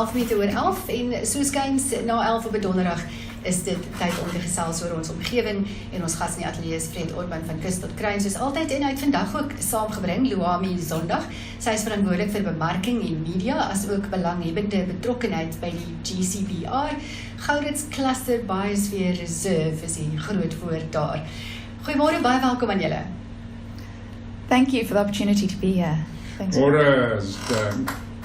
11:11 en soos kyns na 11 op 'n donderdag is dit tyd om te gesels oor ons omgewing en ons gas in die ateljee is Fred Orban van Kus tot Kruin soos altyd en hy het vandag ook saamgebring Luami Sondag. Sy is verantwoordelik vir bemarking en media as ook belanghebbende betrokkenheid by die GCBR. Gourits Cluster Biosphere Reserve is die groot woord daar. Goeiemôre, baie welkom aan julle. Thank you for the opportunity to be here. Thanks.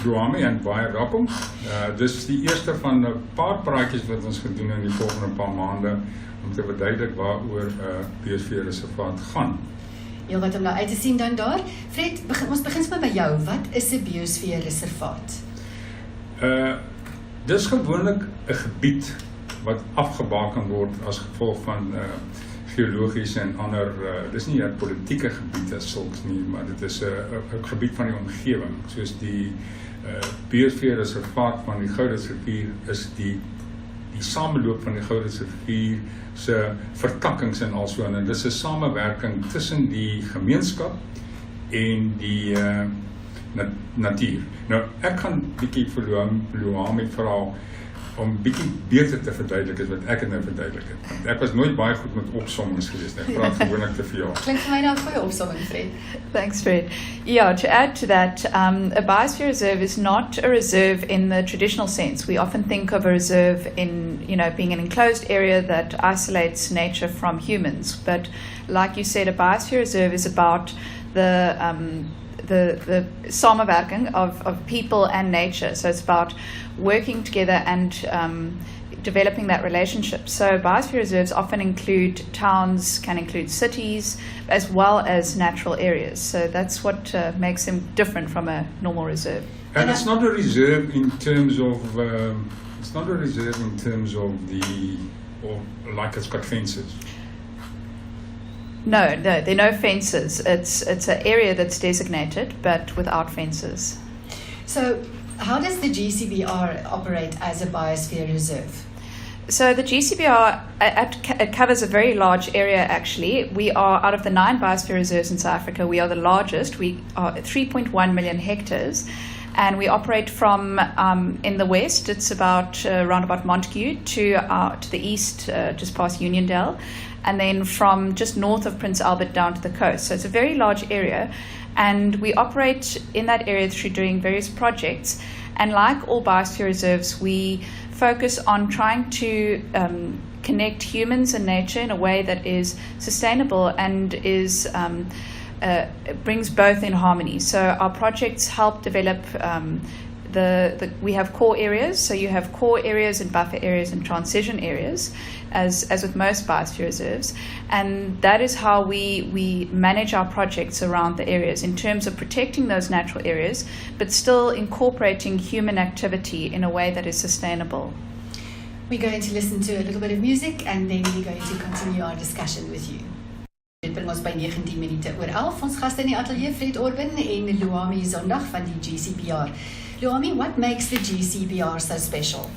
Luami en baie welkom. Dis die eerste van 'n paar praatjies wat ons gedoen in die volgende paar maande om te verduidelik waaroor biosfeer reservaat gaan. Heel wat om nou uit te sien dan daar. Fred, ons begin by jou. Wat is 'n biosfeer reservaat? Dis gewoonlik 'n gebied wat afgebaken word as gevolg van geologiese en ander, dis nie 'n politieke gebied as sulks nie, maar dit is 'n gebied van die omgewing, soos die biosfeer reservaat van die Gourits rivier is die sameloop van die Gourits rivier se vertakkings en also en dis 'n samewerking tussen die gemeenskap en die natuur. Nou, ek gaan bietjie vir Luami vra om bietjie beter te verduidelik as wat ek het nou verduidelik het. Want ek was nooit baie goed met opsommings geweest. Ek praat gewoonlik te veel. Klink vir my nou 'n goeie opsomming, Fred. Thanks, Fred. Yeah, to add to that, a biosphere reserve is not a reserve in the traditional sense. We often think of a reserve in, being an enclosed area that isolates nature from humans. But like you said, a biosphere reserve is about the samenwerking of people and nature. So it's about working together and developing that relationship. So biosphere reserves often include towns, can include cities, as well as natural areas. So that's what makes them different from a normal reserve. And it's not a reserve in terms of like it's got fences. No, there are no fences. It's an area that's designated, but without fences. So, how does the GCBR operate as a biosphere reserve? So the GCBR, it covers a very large area actually. We are, out of the 9 biosphere reserves in South Africa, we are the largest. We are 3.1 million hectares. And we operate from, in the west, it's around about Montague, to the east, just past Uniondale. And then from just north of Prince Albert down to the coast. So it's a very large area, and we operate in that area through doing various projects. And like all biosphere reserves, we focus on trying to connect humans and nature in a way that is sustainable and is brings both in harmony. So our projects help develop we have core areas, so you have core areas and buffer areas and transition areas, as with most biosphere reserves, and that is how we manage our projects around the areas in terms of protecting those natural areas, but still incorporating human activity in a way that is sustainable. We're going to listen to a little bit of music and then we're going to continue our discussion with you. Dit bring ons by 19 minute oor 11. Ons gaste in die ateljee Fred Orban en Luami Sondag van die GCBR. Luami, what makes the GCBR so special?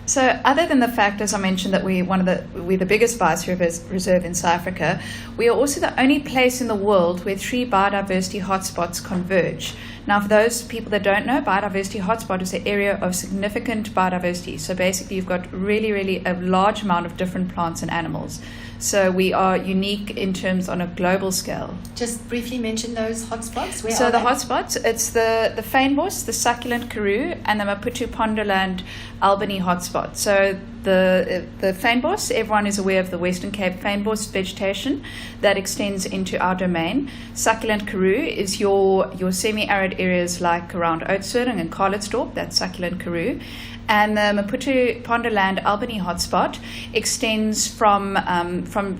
So, other than the fact, as I mentioned, that we're the biggest biosphere reserve in South Africa, we are also the only place in the world where 3 biodiversity hotspots converge. Now, for those people that don't know, biodiversity hotspot is an area of significant biodiversity. So basically, you've got really, really a large amount of different plants and animals. So we are unique in terms on a global scale. Just briefly mention those hotspots. Where so are the they? Hotspots, it's the fynbos, the succulent karoo, and the Maputo Ponderland Albany hotspot. So the fynbos, everyone is aware of the Western Cape fynbos vegetation that extends into our domain. Succulent karoo is your semi-arid areas like around Oudtshoorn and Carlitsdorp, that's succulent karoo. And the Maputo Ponderland Albany hotspot extends from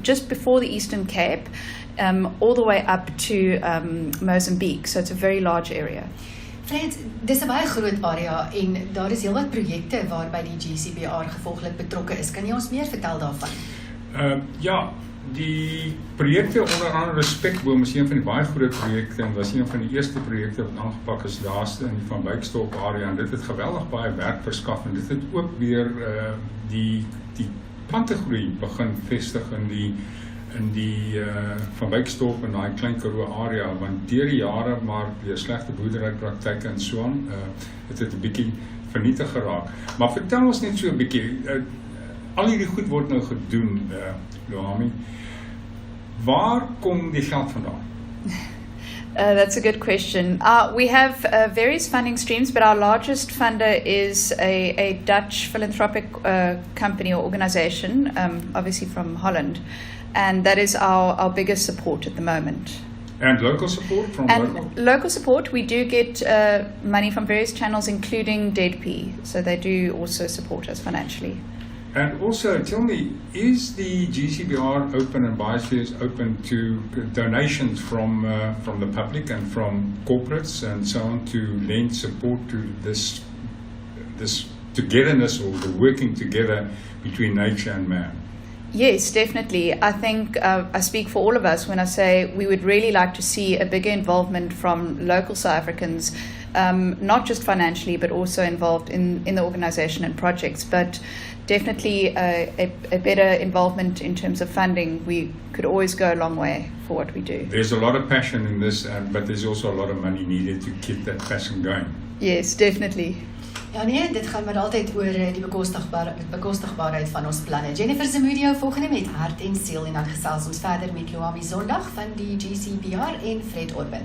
just before the Eastern Cape all the way up to Mozambique. So it's a very large area. Fred, dis 'n baie groot area en daar is heelwat projekte waarby die GCBR gevolglik betrokke is. Kan jy ons meer vertel daarvan? Ja, die projekte onder andere Respectboom is een van die baie groot projekte en was een van die eerste projekte wat aangepak is daarste in die Van Wykstorp area en dit het geweldig baie werk verskaf en dit het ook weer die plantegroei begin vestig in die Van Wykstorp en daai klein Karoo area, want deur die jare maar weer slegte boerderypraktyke en so aan, het 'n bietjie vernietig geraak. Maar vertel ons net so 'n bietjie, al hierdie goed word nou gedoen, Luami. Waar kom die geld vandaan? That's a good question. We have various funding streams, but our largest funder is a Dutch philanthropic company or organization, obviously from Holland, and that is our biggest support at the moment. And local support from local support, we do get money from various channels, including DEDP, so they do also support us financially. And also, tell me, is the GCBR open and biospheres open to donations from the public and from corporates and so on to lend support to this togetherness or the working together between nature and man? Yes, definitely. I think I speak for all of us when I say we would really like to see a bigger involvement from local South Africans, not just financially, but also involved in the organization and projects. But definitely a better involvement in terms of funding. We could always go a long way for what we do. There's a lot of passion in this, but there's also a lot of money needed to keep that passion going. Yes, definitely. Ja nee, dit gaan maar altyd oor die bekostigbaarheid van ons planne. Jennifer Zamudio volgende met hart en siel en dan gesels ons verder met Luami Sondag van die GCBR en Fred Orban.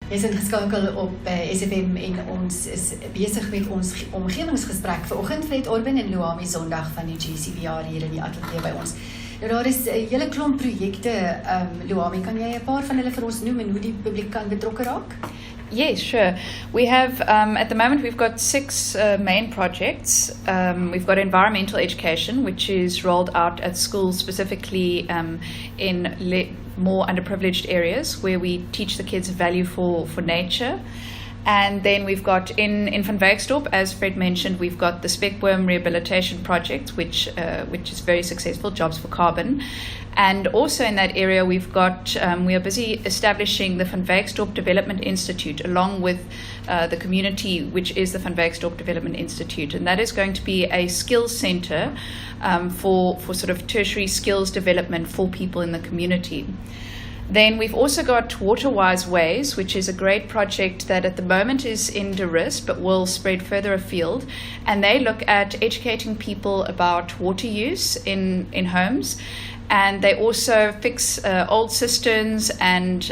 Jy is ingeskakel op SFM en ons is besig met ons omgewingsgesprek vanoggend. Fred Orban en Luami Sondag van die GCBR hier in die ateljee by ons. Nou daar is 'n hele klomp projekte. Luami, kan jy 'n paar van hulle vir ons noem en hoe die publiek kan betrokke raak? Yes, sure. We have, at the moment, we've got 6 main projects. We've got environmental education, which is rolled out at schools specifically in more underprivileged areas, where we teach the kids value for nature. And then we've got in Van Wyksdorp, as Fred mentioned, we've got the speckworm rehabilitation project, which is very successful, Jobs for Carbon. And also in that area, we've got, we are busy establishing the Van Wyksdorp Development Institute, along with the community, which is the Van Wyksdorp Development Institute. And that is going to be a skills center for sort of tertiary skills development for people in the community. Then we've also got Waterwise Ways, which is a great project that at the moment is in De Rust, but will spread further afield. And they look at educating people about water use in homes. And they also fix old cisterns and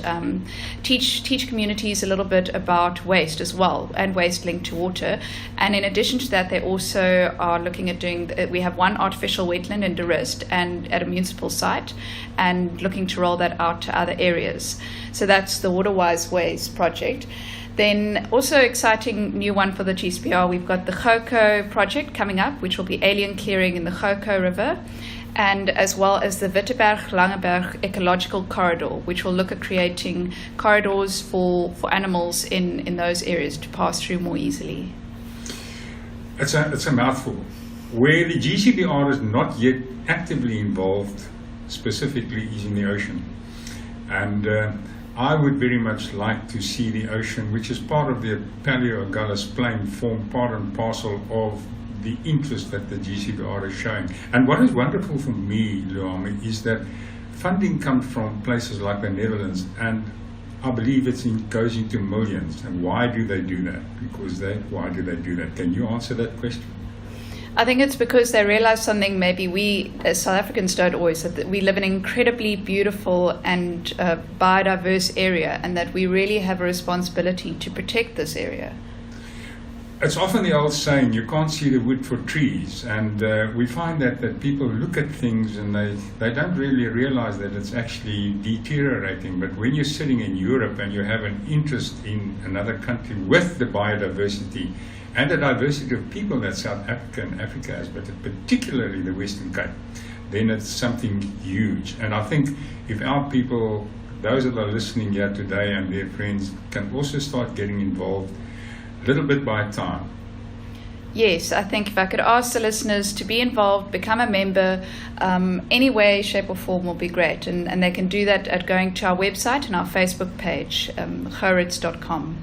teach communities a little bit about waste as well, and waste linked to water. And in addition to that, they also are looking at we have one artificial wetland in De Rust and at a municipal site, and looking to roll that out to other areas. So that's the Waterwise Ways project. Then also exciting new one for the GCBR, we've got the Goko project coming up, which will be alien clearing in the Goko River, and as well as the Witteberg-Langeberg ecological corridor, which will look at creating corridors for animals in those areas to pass through more easily. It's a mouthful. Where the GCBR is not yet actively involved specifically is in the ocean. And I would very much like to see the ocean, which is part of the Paleoagulhas plain, form part and parcel of the interest that the GCBR is showing. And what is wonderful for me, Luami, is that funding comes from places like the Netherlands, and I believe goes into millions. And why do they do that? Why do they do that? Can you answer that question? I think it's because they realize something maybe we as South Africans don't always, that we live in an incredibly beautiful and biodiverse area, and that we really have a responsibility to protect this area. It's often the old saying, you can't see the wood for trees, and we find that people look at things and they don't really realize that it's actually deteriorating. But when you're sitting in Europe and you have an interest in another country with the biodiversity and the diversity of people that South Africa and Africa has, but particularly the Western Cape, then it's something huge. And I think if our people, those that are listening here today and their friends, can also start getting involved little bit by time. Yes, I think if I could ask the listeners to be involved, become a member, any way, shape or form will be great. And they can do that at going to our website and our Facebook page, gerits.com.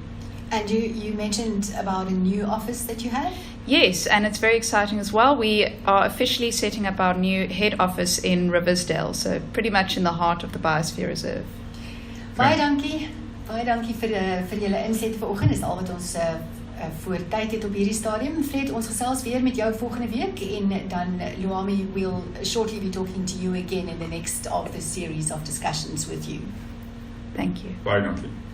And you mentioned about a new office that you have? Yes, and it's very exciting as well. We are officially setting up our new head office in Riversdale, so pretty much in the heart of the Biosphere Reserve. Baie dankie. Baie dankie vir julle inset vanoggend. Dis al wat ons voor tyd het op hierdie stadium. Fred, ons gesels weer met jou volgende week en dan Luami will shortly be talking to you again in the next of the series of discussions with you. Thank you. Baie dankie.